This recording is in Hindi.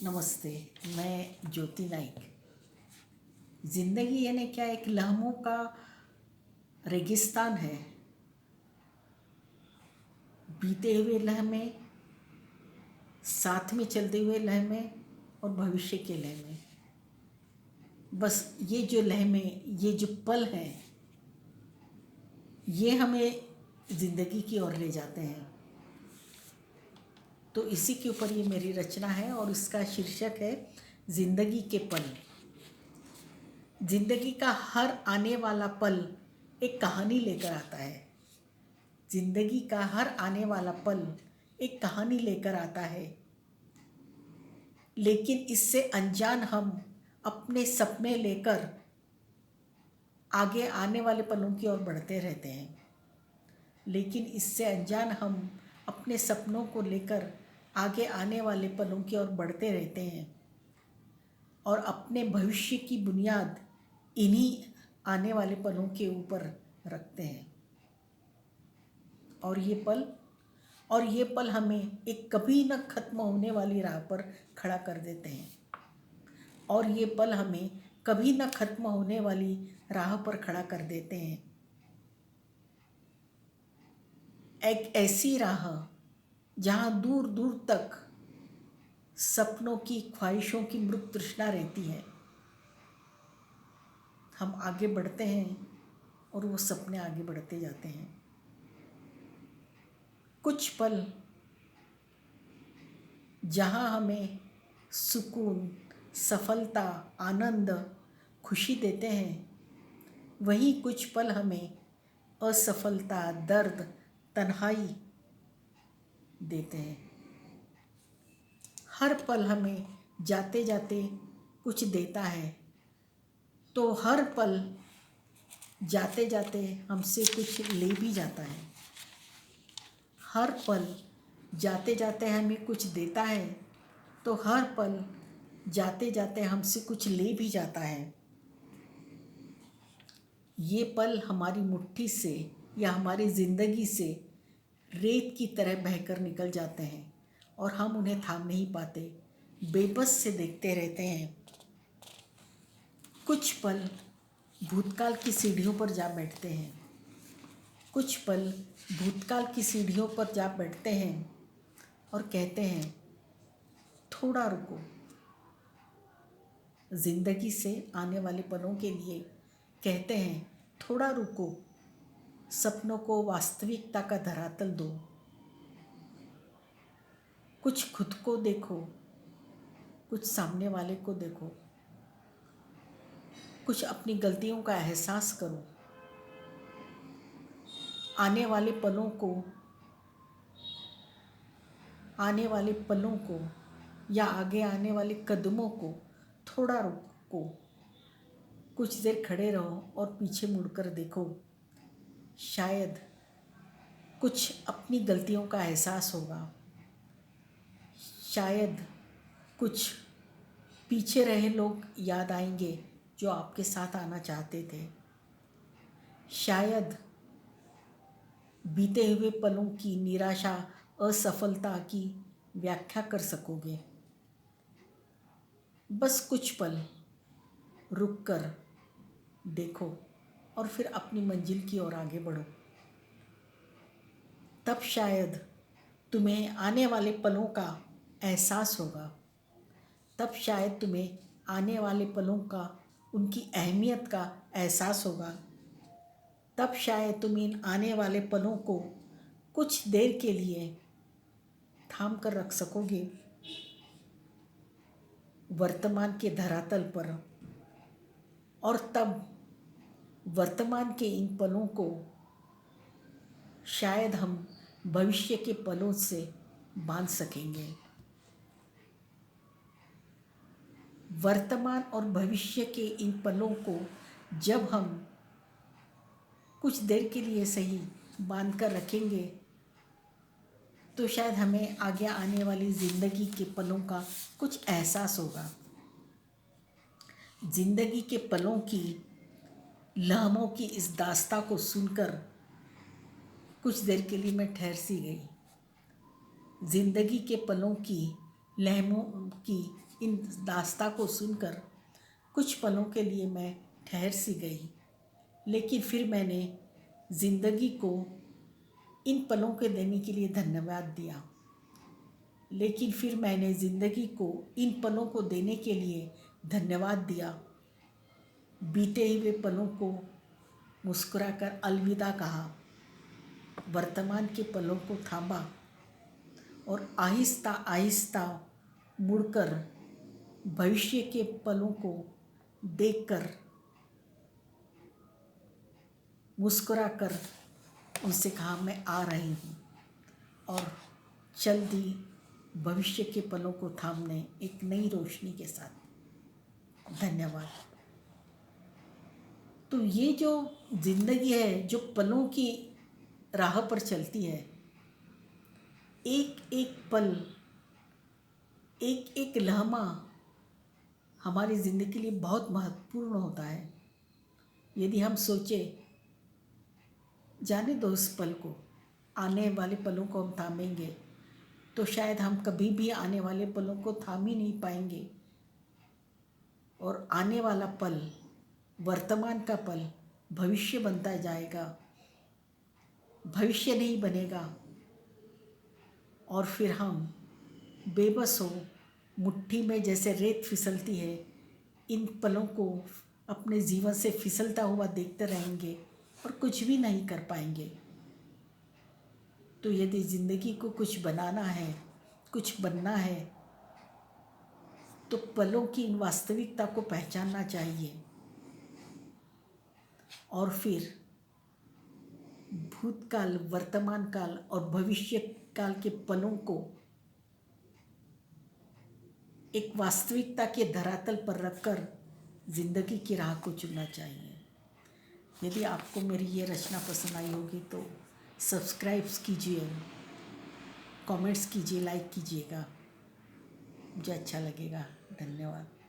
नमस्ते। मैं ज्योति नाइक। ज़िंदगी यानी क्या, एक लम्हों का रेगिस्तान है। बीते हुए लम्हे, साथ में चलते हुए लम्हे और भविष्य के लम्हे। बस ये जो लम्हे, ये जो पल हैं, ये हमें ज़िंदगी की ओर ले जाते हैं। तो इसी के ऊपर ये मेरी रचना है और इसका शीर्षक है ज़िंदगी के पल। ज़िंदगी का हर आने वाला पल एक कहानी लेकर आता है। ज़िंदगी का हर आने वाला पल एक कहानी लेकर आता है, लेकिन इससे अनजान हम अपने सपने लेकर आगे आने वाले पलों की ओर बढ़ते रहते हैं। लेकिन इससे अनजान हम अपने सपनों को लेकर आगे आने वाले पलों की ओर बढ़ते रहते हैं और अपने भविष्य की बुनियाद इन्हीं आने वाले पलों के ऊपर रखते हैं। और ये पल हमें एक कभी न ख़त्म होने वाली राह पर खड़ा कर देते हैं। और ये पल हमें कभी न ख़त्म होने वाली राह पर खड़ा कर देते हैं। एक ऐसी राह जहाँ दूर दूर तक सपनों की, ख्वाहिशों की मृत तृष्णा रहती है। हम आगे बढ़ते हैं और वो सपने आगे बढ़ते जाते हैं। कुछ पल जहाँ हमें सुकून, सफलता, आनंद, खुशी देते हैं, वहीं कुछ पल हमें असफलता, दर्द, तन्हाई देते हैं। हर पल हमें जाते जाते कुछ देता है, तो हर पल जाते जाते हमसे कुछ ले भी जाता है। हर पल जाते जाते हमें कुछ देता है, तो हर पल जाते जाते हमसे कुछ ले भी जाता है। ये पल हमारी मुट्ठी से या हमारी ज़िंदगी से रेत की तरह बहकर निकल जाते हैं और हम उन्हें थाम नहीं पाते, बेबस से देखते रहते हैं। कुछ पल भूतकाल की सीढ़ियों पर जा बैठते हैं। कुछ पल भूतकाल की सीढ़ियों पर जा बैठते हैं और कहते हैं, थोड़ा रुको। ज़िंदगी से आने वाले पलों के लिए कहते हैं, थोड़ा रुको। सपनों को वास्तविकता का धरातल दो। कुछ खुद को देखो, कुछ सामने वाले को देखो, कुछ अपनी गलतियों का एहसास करो। आने वाले पलों को या आगे आने वाले कदमों को थोड़ा रुको। कुछ देर खड़े रहो और पीछे मुड़कर देखो। शायद कुछ अपनी गलतियों का एहसास होगा। शायद कुछ पीछे रहे लोग याद आएंगे जो आपके साथ आना चाहते थे। शायद बीते हुए पलों की निराशा, असफलता की व्याख्या कर सकोगे। बस कुछ पल रुक कर देखो और फिर अपनी मंजिल की ओर आगे बढ़ो। तब शायद तुम्हें आने वाले पलों का एहसास होगा। तब शायद तुम्हें आने वाले पलों का, उनकी अहमियत का एहसास होगा। तब शायद तुम इन आने वाले पलों को कुछ देर के लिए थाम कर रख सकोगे वर्तमान के धरातल पर। और तब वर्तमान के इन पलों को शायद हम भविष्य के पलों से बांध सकेंगे। वर्तमान और भविष्य के इन पलों को जब हम कुछ देर के लिए सही बांध कर रखेंगे, तो शायद हमें आगे आने वाली ज़िंदगी के पलों का कुछ एहसास होगा। ज़िंदगी के पलों की, लम्हों की इस दास्तां को सुनकर कुछ देर के लिए मैं ठहर सी गई। ज़िंदगी के पलों की, लम्हों की इन दास्तां को सुनकर कुछ पलों के लिए मैं ठहर सी गई, लेकिन फिर मैंने ज़िंदगी को इन पलों के देने के लिए धन्यवाद दिया। लेकिन फिर मैंने ज़िंदगी को इन पलों को देने के लिए धन्यवाद दिया। बीते हुए पलों को मुस्कुराकर अलविदा कहा, वर्तमान के पलों को थामा और आहिस्ता आहिस्ता मुड़कर भविष्य के पलों को देखकर मुस्कुराकर उनसे कहा, मैं आ रही हूँ, और चल दी भविष्य के पलों को थामने एक नई रोशनी के साथ। धन्यवाद। तो ये जो ज़िंदगी है, जो पलों की राह पर चलती है, एक एक पल, एक एक लम्हा हमारी ज़िंदगी के लिए बहुत महत्वपूर्ण होता है। यदि हम सोचें, जाने दो उस पल को, आने वाले पलों को हम थामेंगे तो शायद हम कभी भी आने वाले पलों को थाम ही नहीं पाएंगे, और आने वाला पल, वर्तमान का पल भविष्य बनता जाएगा, भविष्य नहीं बनेगा, और फिर हम बेबस हो, मुट्ठी में जैसे रेत फिसलती है, इन पलों को अपने जीवन से फिसलता हुआ देखते रहेंगे और कुछ भी नहीं कर पाएंगे। तो यदि ज़िंदगी को कुछ बनाना है, कुछ बनना है, तो पलों की इन वास्तविकता को पहचानना चाहिए, और फिर भूतकाल, वर्तमान काल और भविष्य काल के पलों को एक वास्तविकता के धरातल पर रखकर ज़िंदगी की राह को चुनना चाहिए। यदि आपको मेरी ये रचना पसंद आई होगी तो सब्सक्राइब कीजिए, कमेंट्स कीजिए, लाइक कीजिएगा, मुझे अच्छा लगेगा। धन्यवाद।